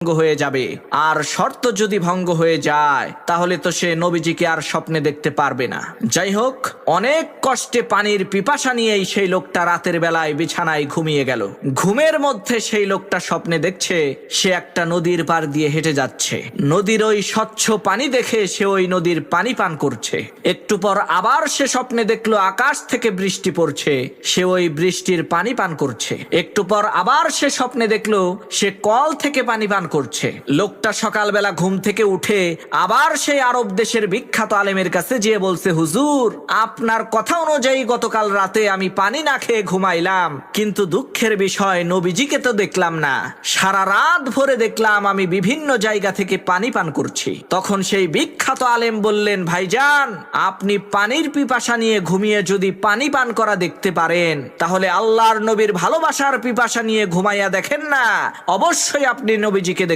হয়ে যাবে। আর শর্ত যদি ভঙ্গ হয়ে যায় তাহলে তো সে নবীজিকে আর স্বপ্নে দেখতে পারবে না। যাই হোক, অনেক কষ্টে পানির পিপাসা নিয়েই সেই লোকটা রাতের বেলায় বিছানায় ঘুমিয়ে গেল। ঘুমের মধ্যে সেই লোকটা স্বপ্নে দেখছে সে একটা নদীর পার দিয়ে হেঁটে যাচ্ছে। নদীর ওই স্বচ্ছ পানি দেখে সে ওই নদীর পানি পান করছে। একটু পর আবার সে স্বপ্নে দেখলো আকাশ থেকে বৃষ্টি পড়ছে, সে ওই বৃষ্টির পানি পান করছে। একটু পর আবার সে স্বপ্নে দেখলো সে কল থেকে পানি পান করছে। লোকটা সকালবেলা ঘুম থেকে উঠে আবার সেই আরব দেশের বিখ্যাত আলেমের কাছে যেয়ে বলছে, হুজুর, আপনার কথা অনুযায়ী গতকাল রাতে আমি পানি না খেয়ে ঘুমাইলাম, কিন্তু দুঃখের বিষয় নবীজিকে তো দেখলাম না। সারা রাত ভরে দেখলাম আমি বিভিন্ন জায়গা থেকে পানি পান করছি। তখন সেই বিখ্যাত আলেম বললেন, ভাইজান, আপনি পানির পিপাসা নিয়ে ঘুমিয়ে যদি পানি পান করা দেখতে পারেন, তাহলে আল্লাহর নবীর ভালোবাসার পিপাসা নিয়ে ঘুমাইয়া দেখেন না, অবশ্যই আপনি নবীজিকে